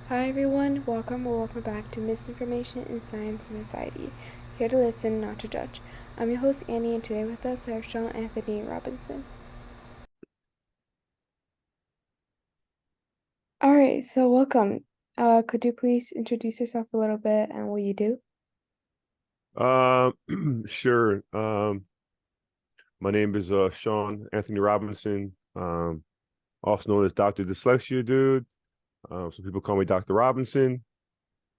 Hi everyone, welcome or welcome back to Misinformation in Science and Society. Here to listen, not to judge. I'm your host Annie, and today with us we have Shawn Anthony Robinson. All right, so welcome. Could you please introduce yourself a little bit and what you do? Sure. My name is Shawn Anthony Robinson, also known as Dr. Dyslexia Dude. Some people call me Dr. Robinson.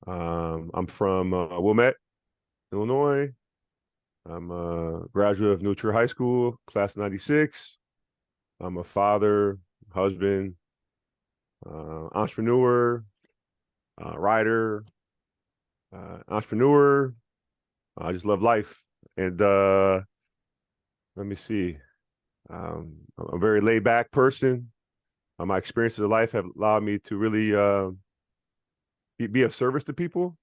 I'm from Wilmette, Illinois. I'm a graduate of New Trier High School, class of 96. I'm a father, husband, entrepreneur, writer, entrepreneur. I just love life. And let me see. I'm a very laid back person. My experiences of life have allowed me to really be of service to people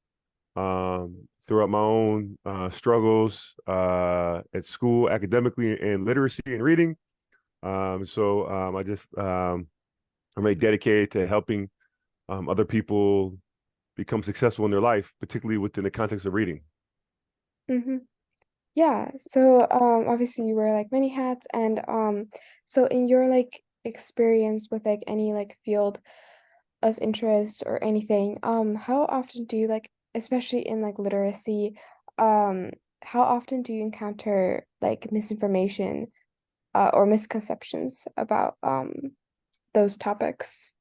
throughout my own struggles at school, academically, and literacy and reading. I'm really dedicated to helping other people become successful in their life, particularly within the context of reading. Mm-hmm. Yeah, so obviously you wear like many hats, and so in your like experience with like any like field of interest or anything, how often do you like, especially in like literacy, um, how often do you encounter like misinformation or misconceptions about those topics?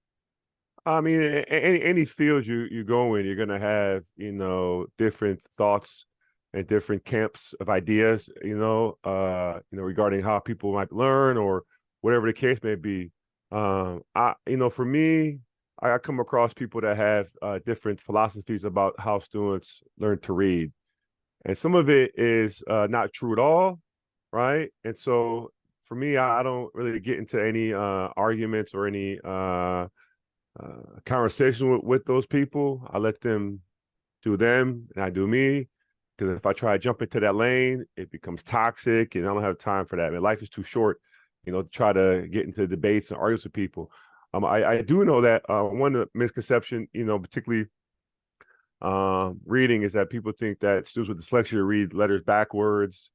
I mean, any field you go in, you're gonna have different thoughts and different camps of ideas, regarding how people might learn or whatever the case may be. For me, I come across people that have different philosophies about how students learn to read, and some of it is not true at all, right? And so for me, I don't really get into any arguments or any conversation with those people. I let them do them and I do me. Because if I try to jump into that lane, it becomes toxic and I don't have time for that. I mean, life is too short, to try to get into debates and arguments with people. I do know that one of the misconception, particularly reading, is that people think that students with dyslexia read letters backwards,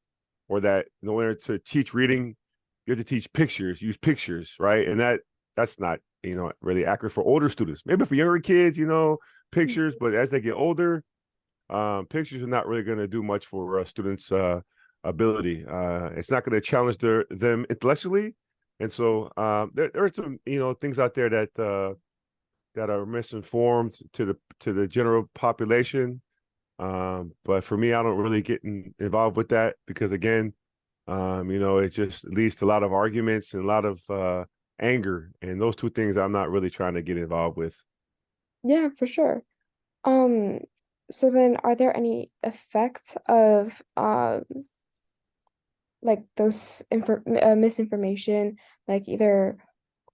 or that in order to teach reading, you have to teach pictures, use pictures, right? And that's not really accurate for older students. Maybe for younger kids, pictures, but as they get older, pictures are not really going to do much for students' ability. It's not going to challenge them intellectually, and so there are some things out there that are misinformed to the general population. But for me, I don't really get involved with that because again, it just leads to a lot of arguments and a lot of anger, and those two things I'm not really trying to get involved with. Yeah, for sure. Um, so then are there any effects of like those misinformation, like either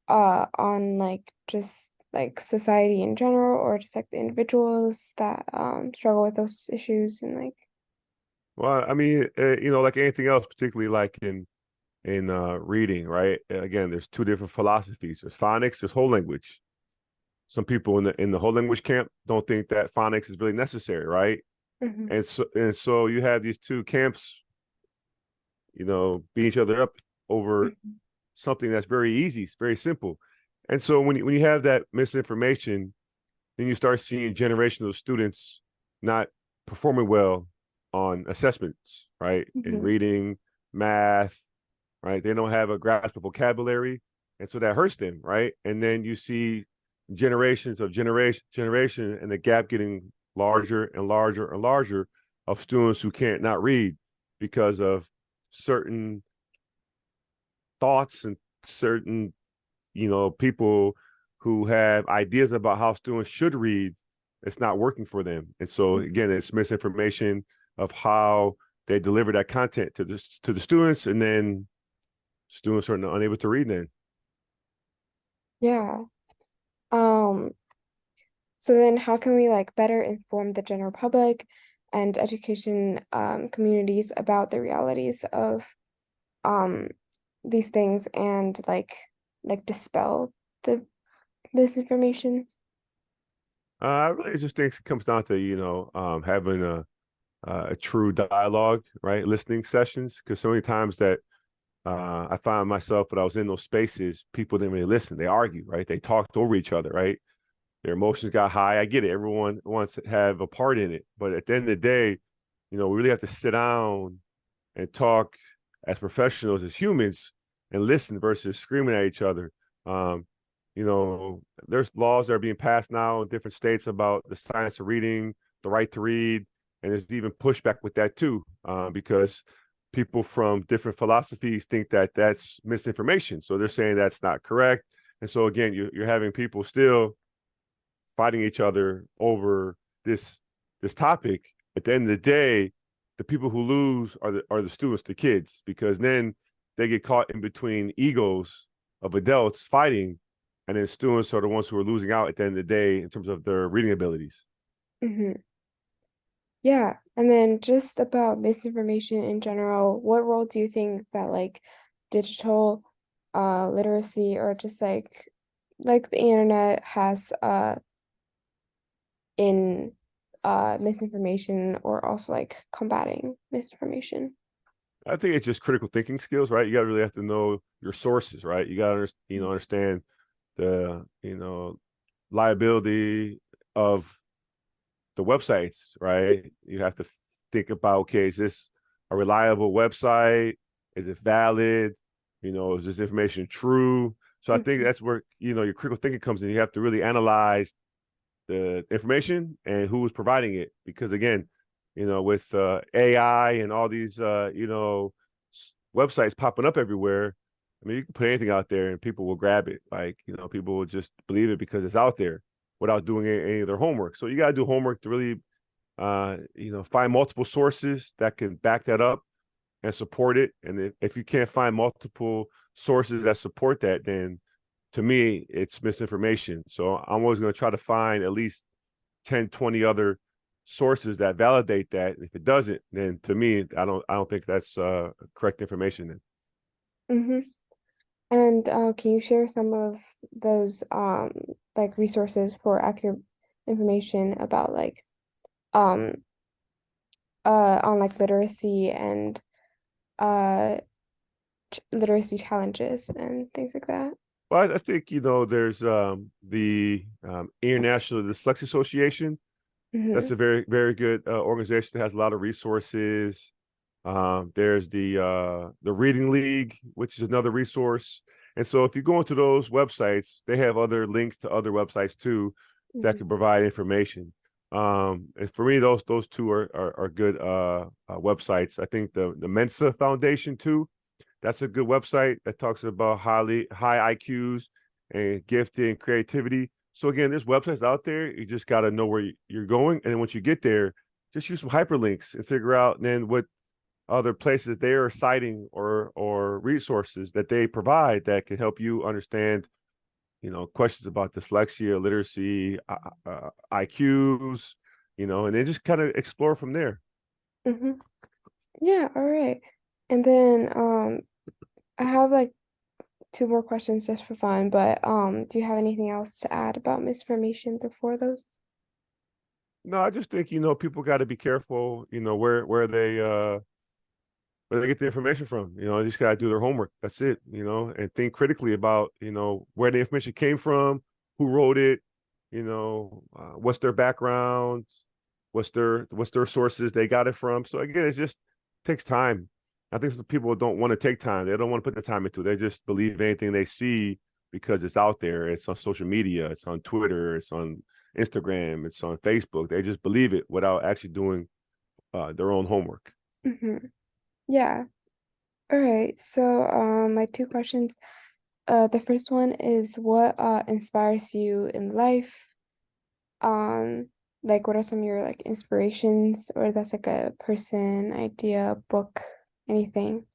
on like just like society in general or just like the individuals that struggle with those issues and like Well, I mean, like anything else, particularly like in reading, right? Again, there's two different philosophies. There's phonics, there's whole language. Some people in the whole language camp don't think that phonics is really necessary, right? Mhm. And so you have these two camps, beat each other up over Mhm. something that's very easy, it's very simple. And so when you have that misinformation, then you start seeing generations of students not performing well on assessments, right? In Mhm. reading, math, right? They don't have a grasp of vocabulary, and so that hurts them, right? And then you see generations of generation, and the gap getting larger and larger and larger of students who can't not read because of certain thoughts and certain people who have ideas about how students should read. It's not working for them, and so again, it's misinformation of how they deliver that content to the students, and then students are unable to read then. Yeah. Um, so then how can we like better inform the general public and education communities about the realities of um these things and like dispel the misinformation? I really just think it comes down to, having a true dialogue, right? Listening sessions, because so many times that I found myself when I was in those spaces, people didn't really listen. They argue, right? They talked over each other, right? Their emotions got high. I get it. Everyone wants to have a part in it. But at the end of the day, we really have to sit down and talk as professionals, as humans, and listen versus screaming at each other. Um, there's laws that are being passed now in different states about the science of reading, the right to read, and there's even pushback with that too, because people from different philosophies think that that's misinformation. So they're saying that's not correct. And so again, you're having people still fighting each other over this topic. At the end of the day, the people who lose are the students, the kids, because then they get caught in between egos of adults fighting, and then students are the ones who are losing out at the end of the day in terms of their reading abilities. Hmm. Yeah, and then just about misinformation in general, what role do you think that like digital literacy or just like the internet has in misinformation or also like combating misinformation? I think it's just critical thinking skills, right? You got to really have to know your sources, right? You got to understand the liability of the websites, right? You have to think about, okay, is this a reliable website? Is it valid? Is this information true? So I think Hmm. that's where, your critical thinking comes in. You have to really analyze the information and who is providing it. Because again, with AI and all these, websites popping up everywhere, I mean, you can put anything out there and people will grab it. Like, people will just believe it because it's out there without doing any of their homework. So you got to do homework to really find multiple sources that can back that up and support it. And if you can't find multiple sources that support that, then to me, it's misinformation. So I'm always going to try to find at least 10, 20 other sources that validate that. If it doesn't, then to me, I don't think that's correct information then. Hmm. And can you share some of those like resources for accurate information about like um on like literacy and uh literacy challenges and things like that? But I think, there's the International Dyslexia Association. That's Hmm. a very, very good organization that has a lot of resources. There's the Reading League, which is another resource. And so if you go into those websites, they have other links to other websites too that Hmm. can provide information. And for me, those two are good websites. I think the Mensa Foundation too. That's a good website that talks about high IQs and gifting and creativity. So again, there's websites out there. You just got to know where you're going, and then once you get there, just use some hyperlinks and figure out then what other places that they are citing or resources that they provide that can help you understand, questions about dyslexia, literacy, IQs, and then just kind of explore from there. Hmm. Yeah, all right. And then I have like two more questions just for fun, but do you have anything else to add about misinformation before those? No, I just think, people got to be careful, where they get the information from. They just gotta do their homework. That's it, and think critically about, where the information came from, who wrote it, what's their background, what's their sources they got it from. So again, it just takes time. I think some people don't want to take time. They don't want to put the time into it. They just believe anything they see because it's out there. It's on social media, it's on Twitter, it's on Instagram, it's on Facebook. They just believe it without actually doing their own homework. Hmm. Yeah. All right. So my two questions. The first one is what inspires you in life? Um, like what are some of your like inspirations, or that's like a person, idea, book, anything?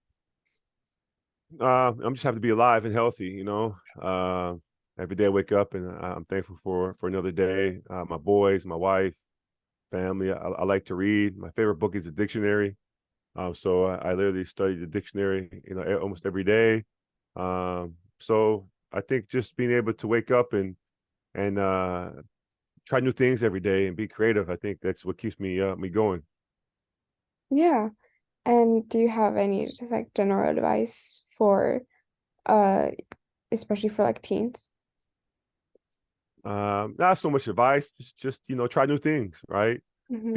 I'm just happy to be alive and healthy. Every day I wake up and I'm thankful for another day. My boys, my wife, family. I like to read. My favorite book is the dictionary. So I literally study the dictionary, almost every day. So I think just being able to wake up and try new things every day and be creative. I think that's what keeps me going. Yeah. And do you have any just like general advice for uh especially for like teens? Not so much advice, just try new things, right? Hmm.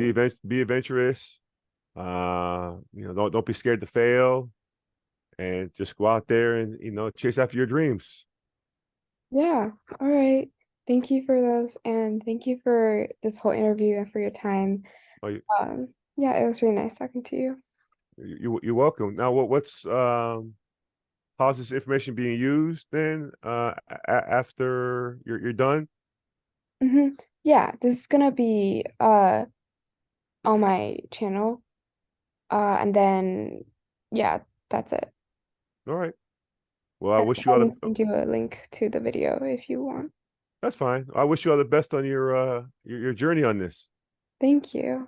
Be adventurous. Don't be scared to fail, and just go out there and chase after your dreams. Yeah. All right. Thank you for those and thank you for this whole interview and for your time. Oh, Yeah, it was really nice talking to you. you're welcome. Now, how's this information being used then after you're done? Hmm. Yeah, this is gonna be on my channel. And then yeah, that's it. All right. Well, I And wish you I all can the. send you a link to the video if you want. That's fine. I wish you all the best on your journey on this. Thank you.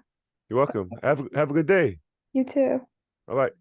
You're welcome. Have a good day. You too. All right.